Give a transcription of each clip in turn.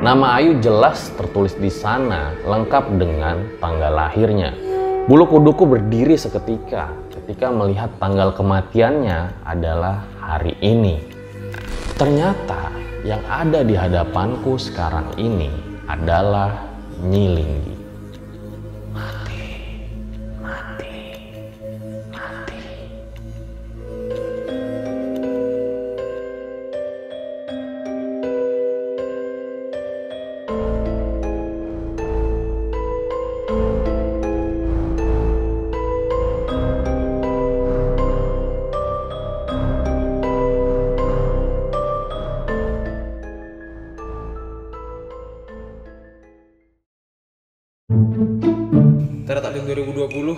Nama Ayu jelas tertulis di sana, lengkap dengan tanggal lahirnya. Bulu kuduku berdiri seketika ketika melihat tanggal kematiannya adalah hari ini. Ternyata yang ada di hadapanku sekarang ini adalah Nyi Linggi. Mati, mati, mati. Tara Takdung 2020.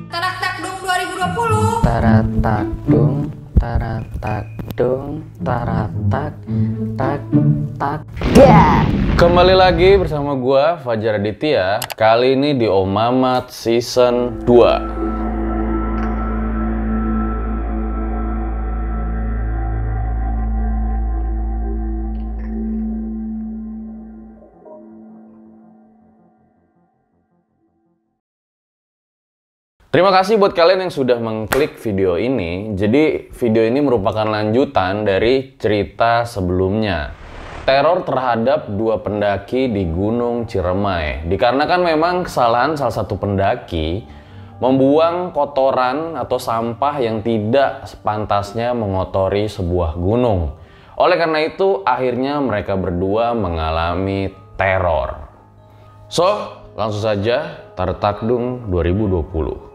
Tarak Takdung 2020. Taratakdung, taratak, tak. Kembali lagi bersama gua Fajar Aditya. Kali ini di Om Mamat Season 2. Terima kasih buat kalian yang sudah mengklik video ini. Jadi video ini merupakan lanjutan dari cerita sebelumnya. Teror terhadap dua pendaki di Gunung Ciremai. Dikarenakan memang kesalahan salah satu pendaki membuang kotoran atau sampah yang tidak sepantasnya mengotori sebuah gunung. Oleh karena itu akhirnya mereka berdua mengalami teror. So, langsung saja Taratakdung 2020.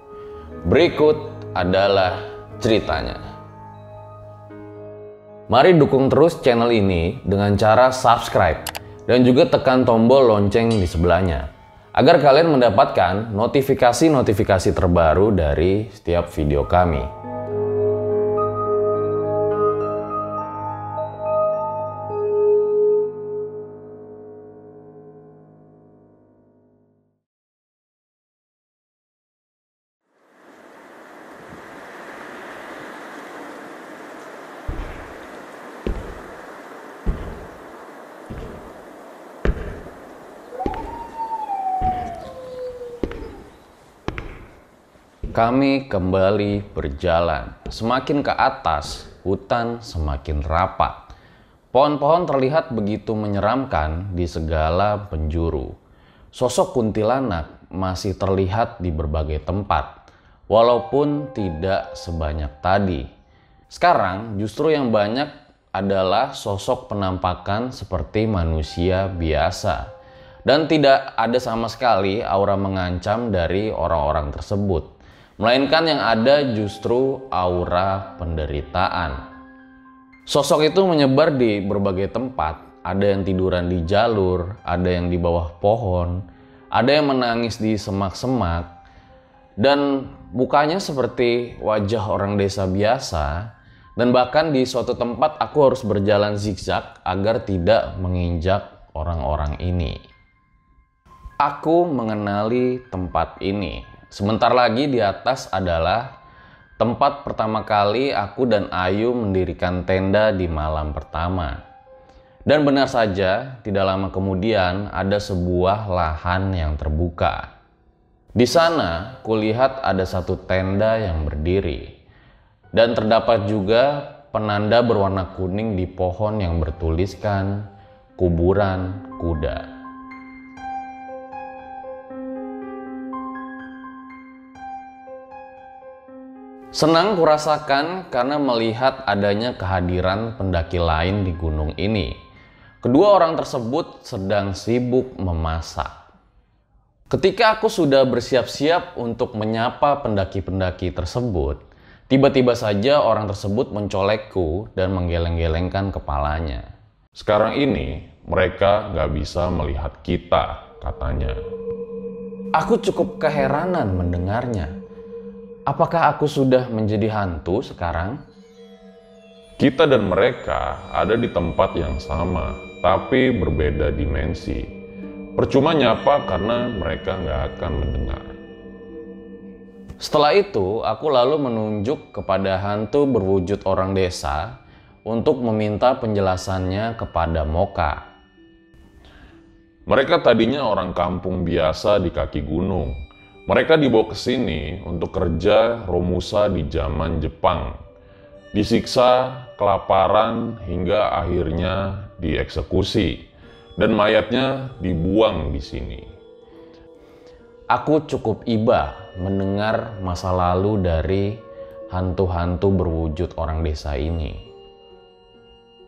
Berikut adalah ceritanya. Mari dukung terus channel ini dengan cara subscribe dan juga tekan tombol lonceng di sebelahnya agar kalian mendapatkan notifikasi-notifikasi terbaru dari setiap video kami. Kami kembali berjalan. Semakin ke atas, hutan semakin rapat. Pohon-pohon terlihat begitu menyeramkan di segala penjuru. Sosok kuntilanak masih terlihat di berbagai tempat, walaupun tidak sebanyak tadi. Sekarang justru yang banyak adalah sosok penampakan seperti manusia biasa. Dan tidak ada sama sekali aura mengancam dari orang-orang tersebut. Melainkan yang ada justru aura penderitaan. Sosok itu menyebar di berbagai tempat. Ada yang tiduran di jalur, ada yang di bawah pohon, ada yang menangis di semak-semak. Dan mukanya seperti wajah orang desa biasa. Dan bahkan di suatu tempat aku harus berjalan zigzag agar tidak menginjak orang-orang ini. Aku mengenali tempat ini. Sebentar lagi di atas adalah tempat pertama kali aku dan Ayu mendirikan tenda di malam pertama. Dan benar saja, tidak lama kemudian ada sebuah lahan yang terbuka. Di sana, kulihat ada satu tenda yang berdiri. Dan terdapat juga penanda berwarna kuning di pohon yang bertuliskan kuburan kuda. Senang kurasakan karena melihat adanya kehadiran pendaki lain di gunung ini. Kedua orang tersebut sedang sibuk memasak. Ketika aku sudah bersiap-siap untuk menyapa pendaki-pendaki tersebut, tiba-tiba saja orang tersebut mencolekku dan menggeleng-gelengkan kepalanya. Sekarang ini mereka nggak bisa melihat kita, katanya. Aku cukup keheranan mendengarnya. Apakah aku sudah menjadi hantu sekarang? Kita dan mereka ada di tempat yang sama, tapi berbeda dimensi. Percuma nyapa karena mereka nggak akan mendengar. Setelah itu, aku lalu menunjuk kepada hantu berwujud orang desa, untuk meminta penjelasannya kepada Moka. Mereka tadinya orang kampung biasa di kaki gunung. Mereka dibawa ke sini untuk kerja Romusa di zaman Jepang. Disiksa, kelaparan, hingga akhirnya dieksekusi. Dan mayatnya dibuang di sini. Aku cukup iba mendengar masa lalu dari hantu-hantu berwujud orang desa ini.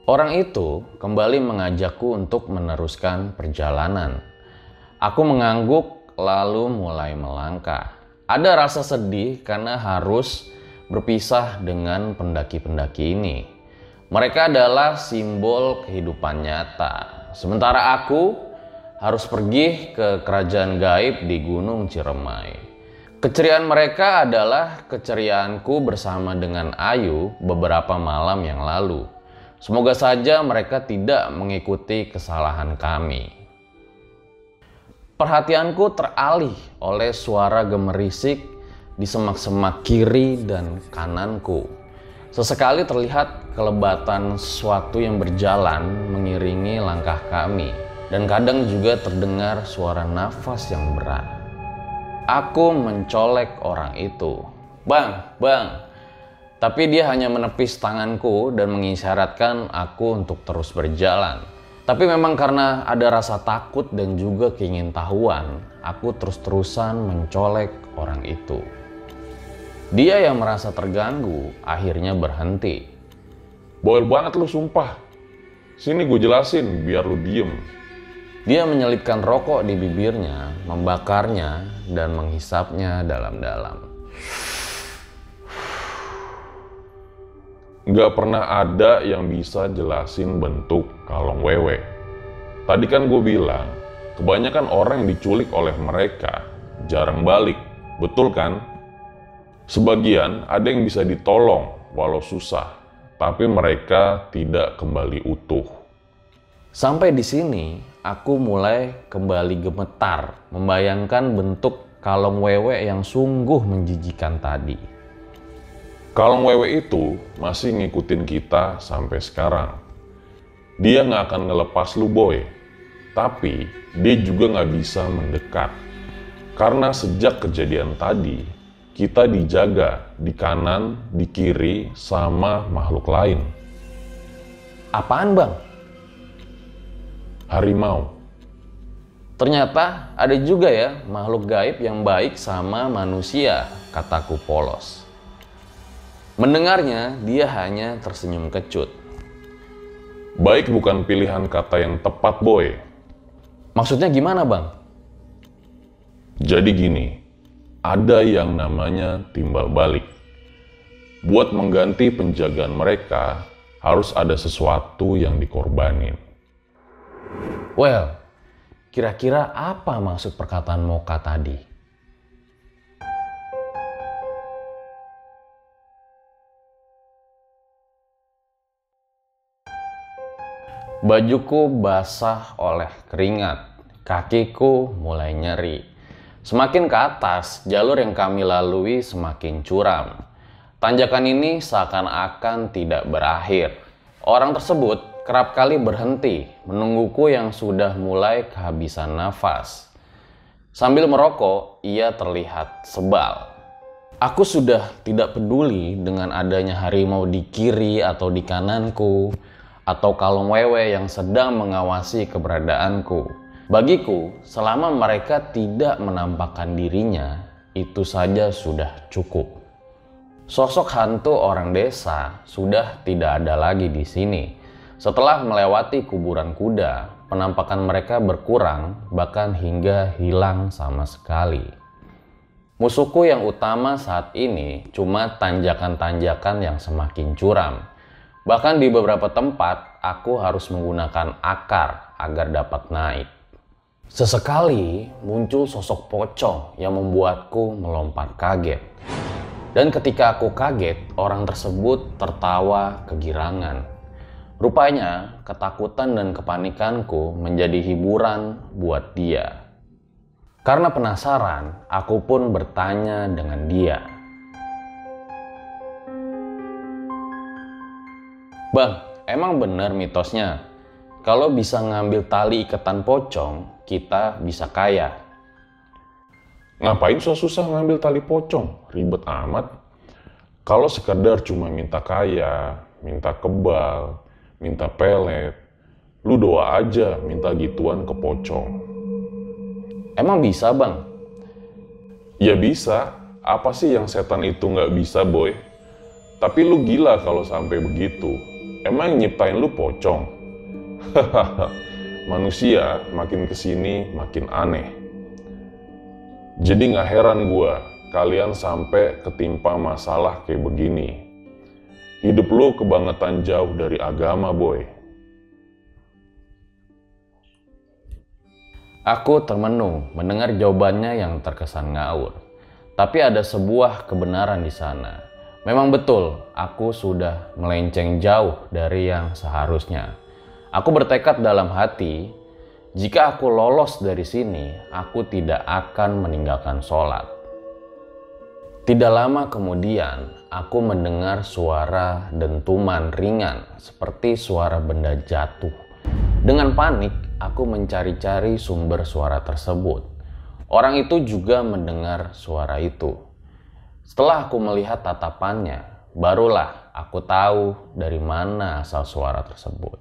Orang itu kembali mengajakku untuk meneruskan perjalanan. Aku mengangguk lalu mulai melangkah. Ada rasa sedih karena harus berpisah dengan pendaki-pendaki ini. Mereka adalah simbol kehidupan nyata. Sementara aku harus pergi ke kerajaan gaib di Gunung Ciremai. Keceriaan mereka adalah keceriaanku bersama dengan Ayu beberapa malam yang lalu. Semoga saja mereka tidak mengikuti kesalahan kami. Perhatianku teralih oleh suara gemerisik di semak-semak kiri dan kananku. Sesekali terlihat kelebatan sesuatu yang berjalan mengiringi langkah kami. Dan kadang juga terdengar suara nafas yang berat. Aku mencolek orang itu. Bang. Tapi dia hanya menepis tanganku dan mengisyaratkan aku untuk terus berjalan. Tapi memang karena ada rasa takut dan juga keingintahuan, aku terus-terusan mencolek orang itu. Dia yang merasa terganggu akhirnya berhenti. Bawel banget lu sumpah. Sini gue jelasin biar lu diem. Dia menyelipkan rokok di bibirnya, membakarnya, dan menghisapnya dalam-dalam. Nggak pernah ada yang bisa jelasin bentuk kalong wewe. Tadi kan gue bilang, kebanyakan orang yang diculik oleh mereka jarang balik, betul kan? Sebagian ada yang bisa ditolong walau susah, tapi mereka tidak kembali utuh. Sampai di sini, aku mulai kembali gemetar, membayangkan bentuk kalong wewe yang sungguh menjijikan tadi. Kalong wewe itu masih ngikutin kita sampai sekarang. Dia nggak akan ngelepas lu boy, tapi dia juga nggak bisa mendekat. Karena sejak kejadian tadi, kita dijaga di kanan, di kiri, sama makhluk lain. Apaan bang? Harimau. Ternyata ada juga ya makhluk gaib yang baik sama manusia, kataku polos. Mendengarnya, dia hanya tersenyum kecut. Baik bukan pilihan kata yang tepat, boy. Maksudnya gimana, Bang? Jadi gini, ada yang namanya timbal balik. Buat mengganti penjagaan mereka, harus ada sesuatu yang dikorbanin. Well, kira-kira apa maksud perkataan Moka tadi? Bajuku basah oleh keringat, kakiku mulai nyeri. Semakin ke atas, jalur yang kami lalui semakin curam. Tanjakan ini seakan-akan tidak berakhir. Orang tersebut kerap kali berhenti menungguku yang sudah mulai kehabisan nafas. Sambil merokok, ia terlihat sebal. Aku sudah tidak peduli dengan adanya harimau di kiri atau di kananku, atau kalong wewe yang sedang mengawasi keberadaanku. Bagiku, selama mereka tidak menampakkan dirinya, itu saja sudah cukup. Sosok hantu orang desa sudah tidak ada lagi di sini. Setelah melewati kuburan kuda, penampakan mereka berkurang, bahkan hingga hilang sama sekali. Musuhku yang utama saat ini cuma tanjakan-tanjakan yang semakin curam. Bahkan di beberapa tempat, aku harus menggunakan akar agar dapat naik. Sesekali muncul sosok pocong yang membuatku melompat kaget. Dan ketika aku kaget, orang tersebut tertawa kegirangan. Rupanya, ketakutan dan kepanikanku menjadi hiburan buat dia. Karena penasaran, aku pun bertanya dengan dia. Bang, emang bener mitosnya? Kalau bisa ngambil tali ikatan pocong, kita bisa kaya. Ngapain susah-susah ngambil tali pocong? Ribet amat. Kalau sekedar cuma minta kaya, minta kebal, minta pelet, lu doa aja minta gituan ke pocong. Emang bisa, Bang? Ya bisa, apa sih yang setan itu nggak bisa, boy? Tapi lu gila kalau sampai begitu. Emang yang nyiptain lu pocong? Manusia makin kesini makin aneh. Jadi nggak heran gua kalian sampai ketimpa masalah kayak begini. Hidup lu kebangetan jauh dari agama, boy. Aku termenung mendengar jawabannya yang terkesan ngawur. Tapi ada sebuah kebenaran di sana. Memang betul, aku sudah melenceng jauh dari yang seharusnya. Aku bertekad dalam hati, jika aku lolos dari sini, aku tidak akan meninggalkan sholat. Tidak lama kemudian, aku mendengar suara dentuman ringan seperti suara benda jatuh. Dengan panik, aku mencari-cari sumber suara tersebut. Orang itu juga mendengar suara itu. Setelah aku melihat tatapannya, barulah aku tahu dari mana asal suara tersebut.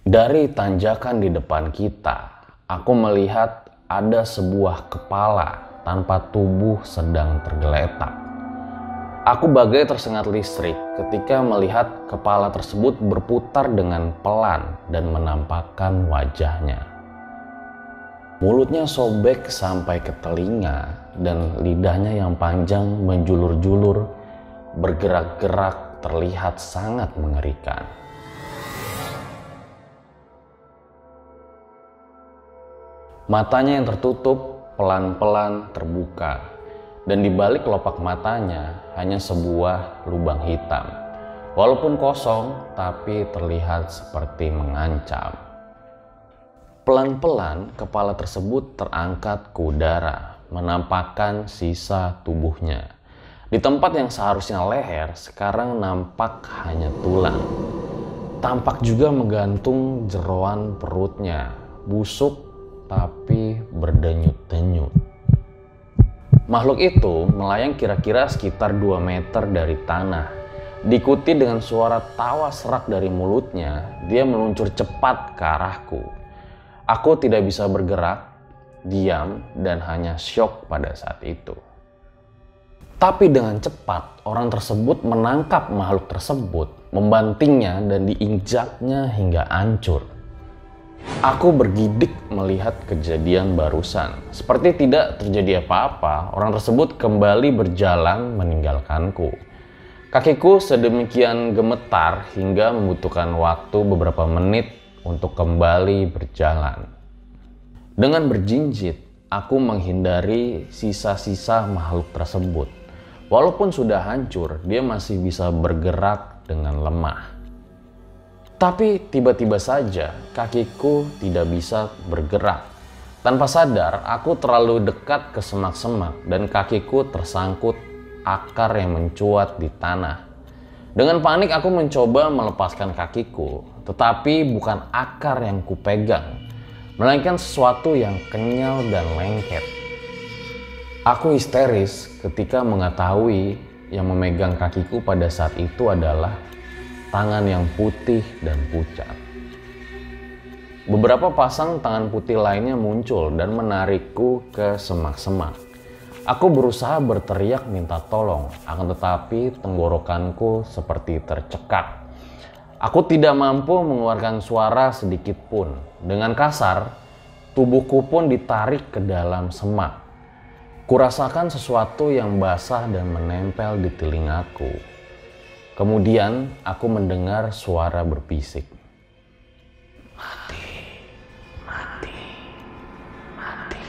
Dari tanjakan di depan kita, aku melihat ada sebuah kepala tanpa tubuh sedang tergeletak. Aku bagai tersengat listrik ketika melihat kepala tersebut berputar dengan pelan dan menampakkan wajahnya. Mulutnya sobek sampai ke telinga dan lidahnya yang panjang menjulur-julur, bergerak-gerak terlihat sangat mengerikan. Matanya yang tertutup pelan-pelan terbuka, dan di balik kelopak matanya hanya sebuah lubang hitam. Walaupun kosong, tapi terlihat seperti mengancam. Pelan-pelan kepala tersebut terangkat ke udara, menampakkan sisa tubuhnya. Di tempat yang seharusnya leher, sekarang nampak hanya tulang. Tampak juga menggantung jeroan perutnya, busuk tapi berdenyut-denyut. Makhluk itu melayang kira-kira sekitar 2 meter dari tanah. Diikuti dengan suara tawa serak dari mulutnya, dia meluncur cepat ke arahku. Aku tidak bisa bergerak, diam, dan hanya syok pada saat itu. Tapi dengan cepat, orang tersebut menangkap makhluk tersebut, membantingnya dan diinjaknya hingga hancur. Aku bergidik melihat kejadian barusan. Seperti tidak terjadi apa-apa, orang tersebut kembali berjalan meninggalkanku. Kakiku sedemikian gemetar hingga membutuhkan waktu beberapa menit untuk kembali berjalan. Dengan berjinjit, aku menghindari sisa-sisa makhluk tersebut. Walaupun sudah hancur, dia masih bisa bergerak dengan lemah. Tapi tiba-tiba saja kakiku tidak bisa bergerak. Tanpa sadar, aku terlalu dekat ke semak-semak dan kakiku tersangkut akar yang mencuat di tanah. Dengan panik aku mencoba melepaskan kakiku, tetapi bukan akar yang kupegang, melainkan sesuatu yang kenyal dan lengket. Aku histeris ketika mengetahui yang memegang kakiku pada saat itu adalah tangan yang putih dan pucat. Beberapa pasang tangan putih lainnya muncul dan menarikku ke semak-semak. Aku berusaha berteriak minta tolong, akan tetapi tenggorokanku seperti tercekak. Aku tidak mampu mengeluarkan suara sedikit pun. Dengan kasar, tubuhku pun ditarik ke dalam semak. Kurasakan sesuatu yang basah dan menempel di telingaku. Kemudian aku mendengar suara berbisik. Mati, mati, mati.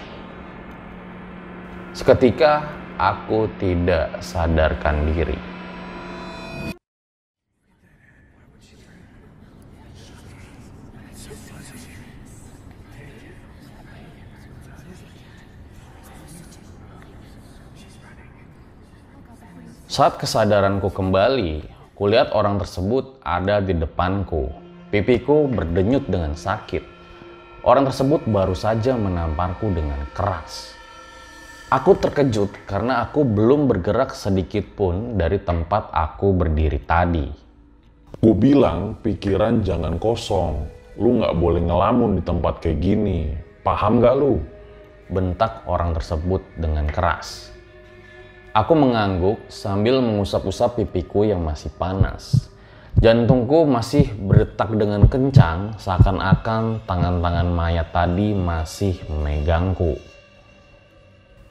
Seketika aku tidak sadarkan diri. Saat kesadaranku kembali, Kulihat orang tersebut ada di depanku. Pipiku berdenyut dengan sakit. Orang tersebut baru saja menamparku dengan keras. Aku terkejut karena aku belum bergerak sedikit pun dari tempat aku berdiri tadi. Gue bilang pikiran jangan kosong. Lu nggak boleh ngelamun di tempat kayak gini. Paham gak lu? Bentak orang tersebut dengan keras. Aku mengangguk sambil mengusap-usap pipiku yang masih panas. Jantungku masih berdetak dengan kencang, seakan-akan tangan-tangan mayat tadi masih memegangku.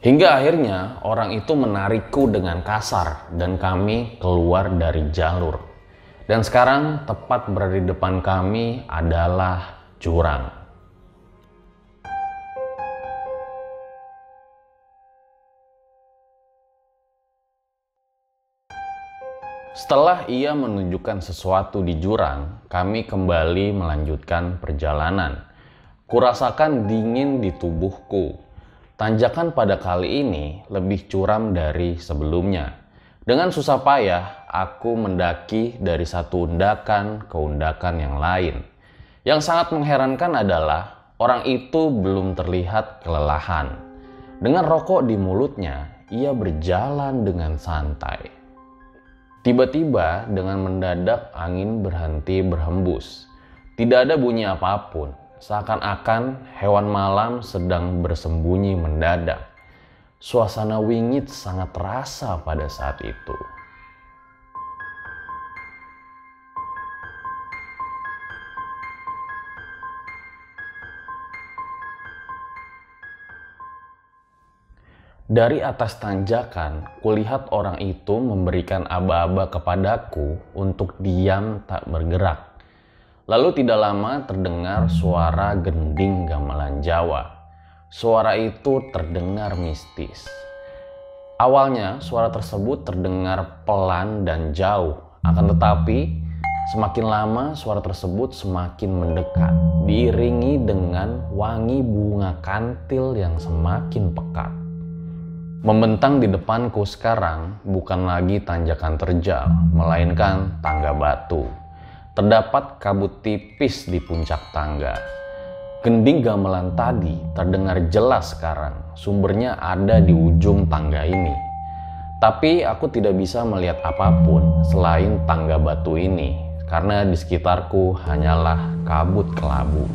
Hingga akhirnya orang itu menarikku dengan kasar dan kami keluar dari jalur. Dan sekarang tepat berada di depan kami adalah jurang. Setelah ia menunjukkan sesuatu di jurang, kami kembali melanjutkan perjalanan. Kurasakan dingin di tubuhku. Tanjakan pada kali ini lebih curam dari sebelumnya. Dengan susah payah, aku mendaki dari satu undakan ke undakan yang lain. Yang sangat mengherankan adalah orang itu belum terlihat kelelahan. Dengan rokok di mulutnya, ia berjalan dengan santai. Tiba-tiba dengan mendadak angin berhenti berhembus. Tidak ada bunyi apapun, seakan-akan hewan malam sedang bersembunyi mendadak. Suasana wingit sangat terasa pada saat itu. Dari atas tanjakan, kulihat orang itu memberikan aba-aba kepadaku untuk diam tak bergerak. Lalu tidak lama terdengar suara gending gamelan Jawa. Suara itu terdengar mistis. Awalnya suara tersebut terdengar pelan dan jauh, akan tetapi semakin lama suara tersebut semakin mendekat, diiringi dengan wangi bunga kantil yang semakin pekat. Membentang di depanku sekarang bukan lagi tanjakan terjal, melainkan tangga batu. Terdapat kabut tipis di puncak tangga. Gending gamelan tadi terdengar jelas sekarang, sumbernya ada di ujung tangga ini. Tapi aku tidak bisa melihat apapun selain tangga batu ini, karena di sekitarku hanyalah kabut kelabu.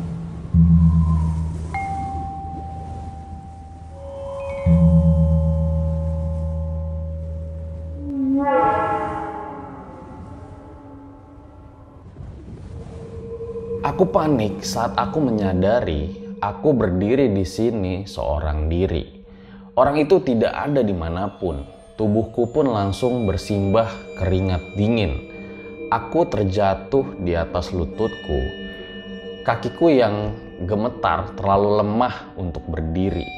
Aku panik saat aku menyadari aku berdiri di sini seorang diri. Orang itu tidak ada dimanapun. Tubuhku pun langsung bersimbah keringat dingin. Aku terjatuh di atas lututku. Kakiku yang gemetar terlalu lemah untuk berdiri.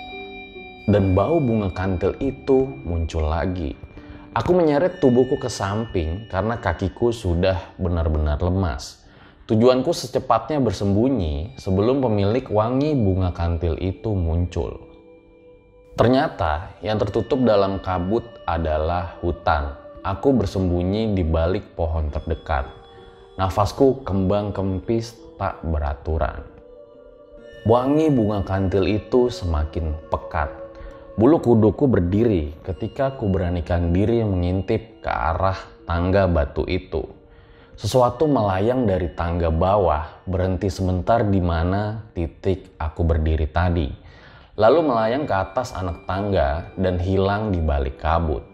Dan bau bunga kantil itu muncul lagi. Aku menyeret tubuhku ke samping karena kakiku sudah benar-benar lemas. Tujuanku secepatnya bersembunyi sebelum pemilik wangi bunga kantil itu muncul. Ternyata yang tertutup dalam kabut adalah hutan. Aku bersembunyi di balik pohon terdekat. Nafasku kembang kempis tak beraturan. Wangi bunga kantil itu semakin pekat. Bulu kuduku berdiri ketika ku beranikan diri mengintip ke arah tangga batu itu. Sesuatu melayang dari tangga bawah, berhenti sebentar di mana titik aku berdiri tadi. Lalu melayang ke atas anak tangga dan hilang di balik kabut.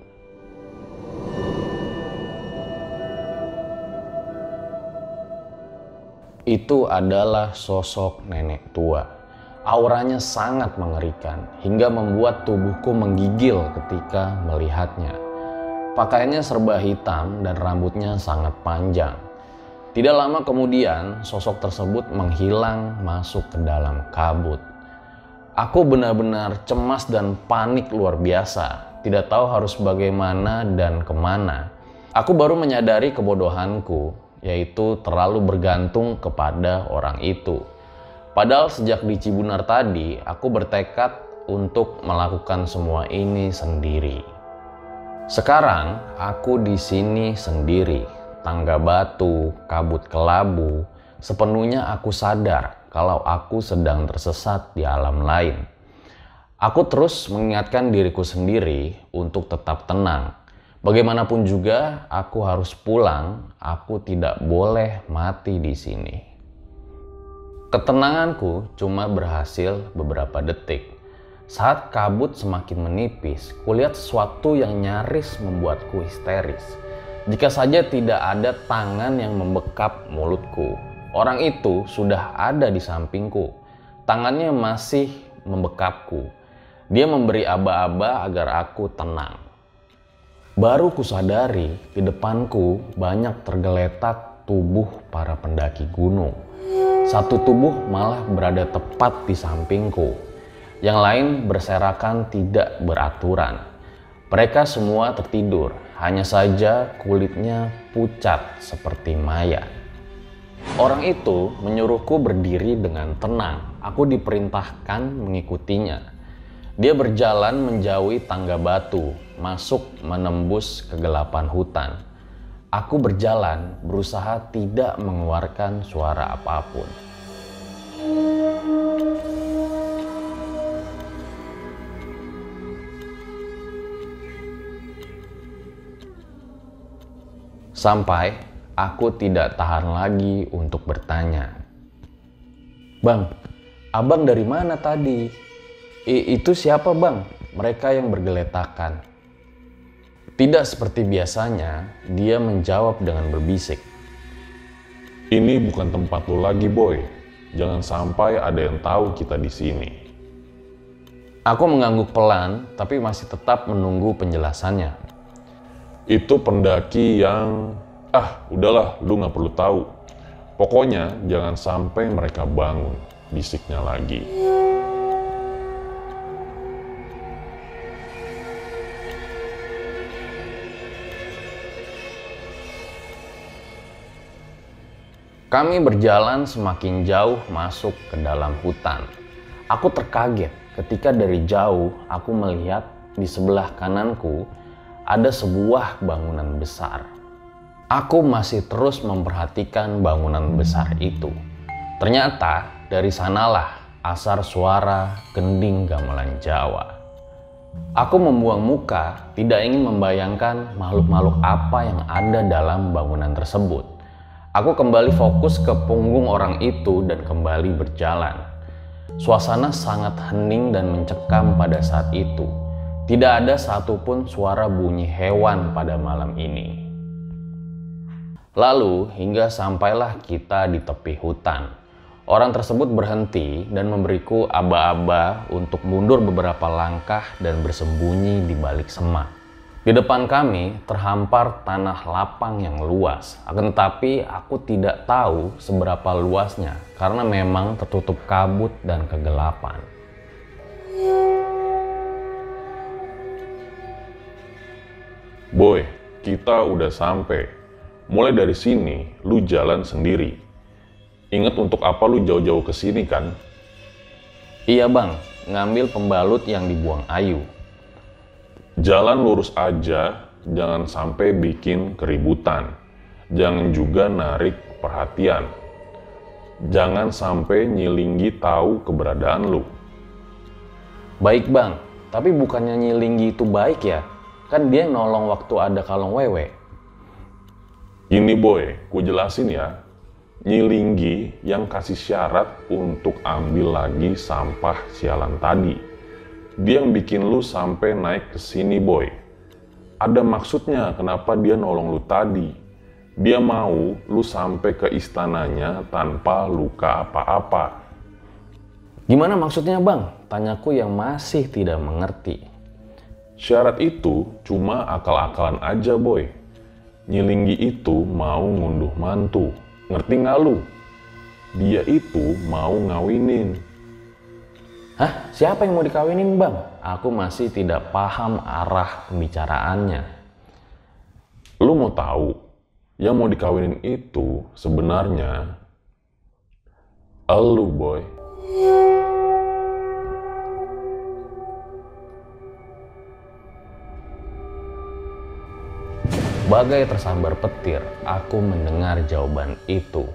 Itu adalah sosok nenek tua. Auranya sangat mengerikan hingga membuat tubuhku menggigil ketika melihatnya. Pakaiannya serba hitam dan rambutnya sangat panjang. Tidak lama kemudian, sosok tersebut menghilang masuk ke dalam kabut. Aku benar-benar cemas dan panik luar biasa. Tidak tahu harus bagaimana dan kemana. Aku baru menyadari kebodohanku, yaitu terlalu bergantung kepada orang itu. Padahal sejak di Cibunar tadi, aku bertekad untuk melakukan semua ini sendiri. Sekarang aku di sini sendiri, tangga batu, kabut kelabu, sepenuhnya aku sadar kalau aku sedang tersesat di alam lain. Aku terus mengingatkan diriku sendiri untuk tetap tenang. Bagaimanapun juga, aku harus pulang. Aku tidak boleh mati di sini. Ketenanganku cuma berhasil beberapa detik. Saat kabut semakin menipis, kulihat sesuatu yang nyaris membuatku histeris. Jika saja tidak ada tangan yang membekap mulutku. Orang itu sudah ada di sampingku. Tangannya masih membekapku. Dia memberi aba-aba agar aku tenang. Baru kusadari di depanku banyak tergeletak tubuh para pendaki gunung. Satu tubuh malah berada tepat di sampingku. Yang lain berserakan tidak beraturan. Mereka semua tertidur, hanya saja kulitnya pucat seperti mayat. Orang itu menyuruhku berdiri dengan tenang. Aku diperintahkan mengikutinya. Dia berjalan menjauhi tangga batu, masuk menembus kegelapan hutan. Aku berjalan, berusaha tidak mengeluarkan suara apapun. Sampai aku tidak tahan lagi untuk bertanya. "Bang, abang dari mana tadi?" Itu siapa bang? Mereka yang bergeletakan. Tidak seperti biasanya, dia menjawab dengan berbisik. Ini bukan tempat lo lagi, boy. Jangan sampai ada yang tahu kita di sini. Aku mengangguk pelan, tapi masih tetap menunggu penjelasannya. Itu pendaki yang... udahlah, lu nggak perlu tahu. Pokoknya jangan sampai mereka bangun, bisiknya lagi. Kami berjalan semakin jauh masuk ke dalam hutan. Aku terkaget ketika dari jauh aku melihat di sebelah kananku ada sebuah bangunan besar. Aku masih terus memperhatikan bangunan besar itu. Ternyata dari sanalah asal suara gending gamelan Jawa. Aku membuang muka, tidak ingin membayangkan makhluk-makhluk apa yang ada dalam bangunan tersebut. Aku kembali fokus ke punggung orang itu dan kembali berjalan. Suasana sangat hening dan mencekam pada saat itu. Tidak ada satupun suara bunyi hewan pada malam ini. Lalu hingga sampailah kita di tepi hutan. Orang tersebut berhenti dan memberiku aba-aba untuk mundur beberapa langkah dan bersembunyi di balik semak. Di depan kami terhampar tanah lapang yang luas. Akan tetapi aku tidak tahu seberapa luasnya karena memang tertutup kabut dan kegelapan. Boy, kita udah sampai. Mulai dari sini, lu jalan sendiri. Ingat untuk apa lu jauh-jauh ke sini kan? Iya bang, ngambil pembalut yang dibuang Ayu. Jalan lurus aja, jangan sampai bikin keributan. Jangan juga narik perhatian. Jangan sampai Nyilinggi tahu keberadaan lu. Baik bang, tapi bukannya Nyilinggi itu baik ya? Kan dia nolong waktu ada kalong wewe. Gini boy, gue jelasin ya. Nyilinggi yang kasih syarat untuk ambil lagi sampah sialan tadi. Dia yang bikin lu sampai naik ke sini boy. Ada maksudnya kenapa dia nolong lu tadi. Dia mau lu sampai ke istananya tanpa luka apa-apa. Gimana maksudnya bang? Tanyaku yang masih tidak mengerti. Syarat itu cuma akal-akalan aja boy. Nyilinggi itu mau ngunduh mantu. Ngerti nggak lu? Dia itu mau ngawinin. Hah? Siapa yang mau dikawinin bang? Aku masih tidak paham arah pembicaraannya. Lu mau tahu? Yang mau dikawinin itu sebenarnya elu boy. Bagai tersambar petir, aku mendengar jawaban itu.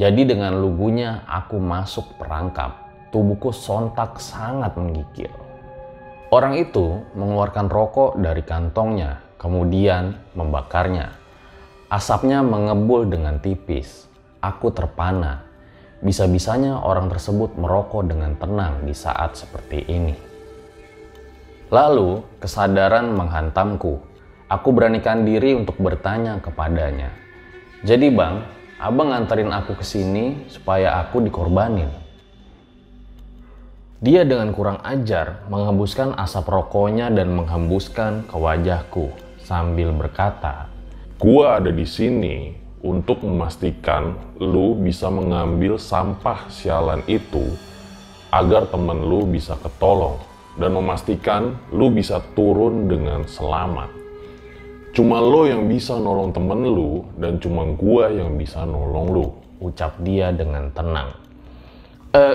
Jadi dengan lugunya aku masuk perangkap. Tubuhku sontak sangat menggigil. Orang itu mengeluarkan rokok dari kantongnya, kemudian membakarnya. Asapnya mengebul dengan tipis. Aku terpana. Bisa-bisanya orang tersebut merokok dengan tenang di saat seperti ini. Lalu kesadaran menghantamku. Aku beranikan diri untuk bertanya kepadanya. Jadi bang, abang nganterin aku ke sini supaya aku dikorbanin. Dia dengan kurang ajar menghembuskan asap rokoknya dan menghembuskan ke wajahku sambil berkata, Gua ada di sini untuk memastikan lu bisa mengambil sampah sialan itu agar temen lu bisa ketolong dan memastikan lu bisa turun dengan selamat. Cuma lo yang bisa nolong temen lu dan cuma gua yang bisa nolong lu, ucap dia dengan tenang.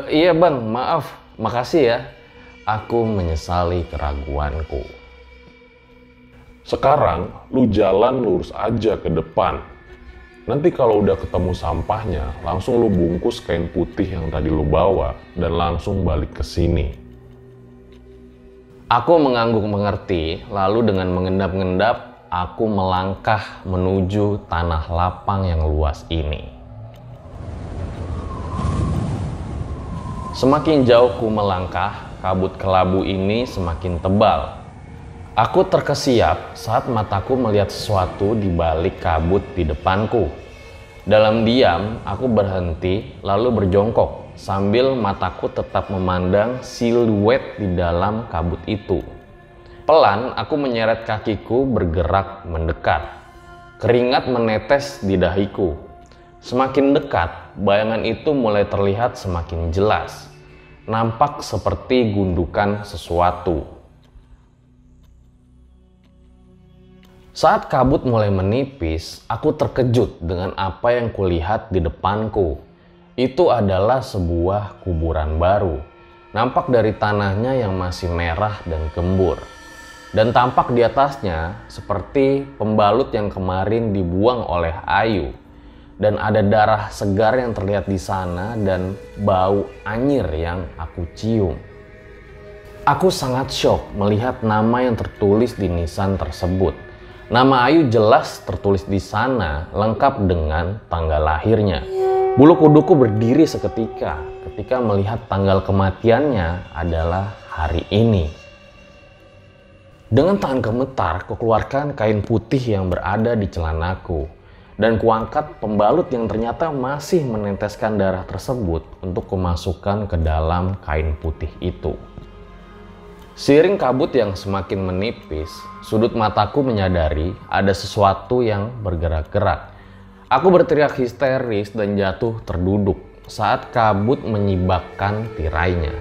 Iya bang, maaf, makasih ya. Aku menyesali keraguanku. Sekarang lu jalan lurus aja ke depan. Nanti kalau udah ketemu sampahnya, langsung lu bungkus kain putih yang tadi lu bawa dan langsung balik ke sini. Aku mengangguk mengerti, lalu dengan mengendap-endap, aku melangkah menuju tanah lapang yang luas ini. Semakin jauh ku melangkah, kabut kelabu ini semakin tebal. Aku terkesiap saat mataku melihat sesuatu di balik kabut di depanku. Dalam diam, aku berhenti lalu berjongkok sambil mataku tetap memandang siluet di dalam kabut itu. Pelan, aku menyeret kakiku bergerak mendekat. Keringat menetes di dahiku. Semakin dekat, bayangan itu mulai terlihat semakin jelas. Nampak seperti gundukan sesuatu. Saat kabut mulai menipis, aku terkejut dengan apa yang kulihat di depanku. Itu adalah sebuah kuburan baru. Nampak dari tanahnya yang masih merah dan gembur. Dan tampak di atasnya seperti pembalut yang kemarin dibuang oleh Ayu. Dan ada darah segar yang terlihat di sana dan bau anyir yang aku cium. Aku sangat syok melihat nama yang tertulis di nisan tersebut. Nama Ayu jelas tertulis di sana lengkap dengan tanggal lahirnya. Bulu kuduku berdiri seketika ketika melihat tanggal kematiannya adalah hari ini. Dengan tangan gemetar, kukeluarkan kain putih yang berada di celanaku dan kuangkat pembalut yang ternyata masih meneteskan darah tersebut untuk kumasukkan ke dalam kain putih itu. Seiring kabut yang semakin menipis, sudut mataku menyadari ada sesuatu yang bergerak-gerak. Aku berteriak histeris dan jatuh terduduk saat kabut menyibakkan tirainya.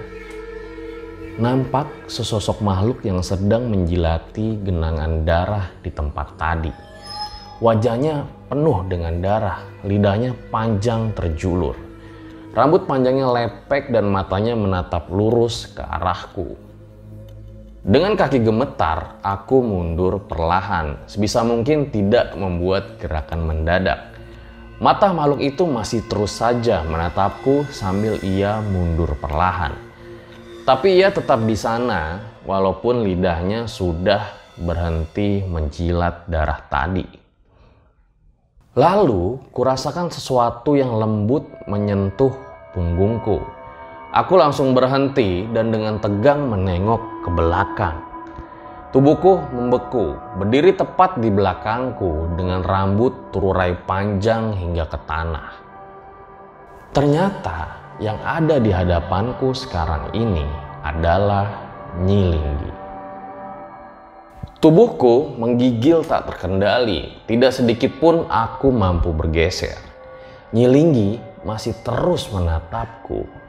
Nampak sesosok makhluk yang sedang menjilati genangan darah di tempat tadi. Wajahnya penuh dengan darah, lidahnya panjang terjulur. Rambut panjangnya lepek dan matanya menatap lurus ke arahku. Dengan kaki gemetar, aku mundur perlahan, sebisa mungkin tidak membuat gerakan mendadak. Mata makhluk itu masih terus saja menatapku sambil ia mundur perlahan. Tapi ia tetap di sana, walaupun lidahnya sudah berhenti menjilat darah tadi. Lalu, kurasakan sesuatu yang lembut menyentuh punggungku. Aku langsung berhenti dan dengan tegang menengok ke belakang. Tubuhku membeku, berdiri tepat di belakangku dengan rambut terurai panjang hingga ke tanah. Ternyata yang ada di hadapanku sekarang ini adalah Nyi Linggi. Tubuhku menggigil tak terkendali, tidak sedikit pun aku mampu bergeser. Nyi Linggi masih terus menatapku.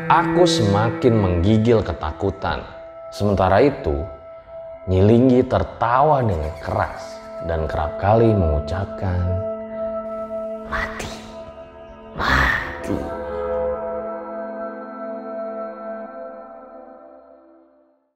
Aku semakin menggigil ketakutan. Sementara itu, Nyi Linggi tertawa dengan keras dan kerap kali mengucapkan, "Mati, mati."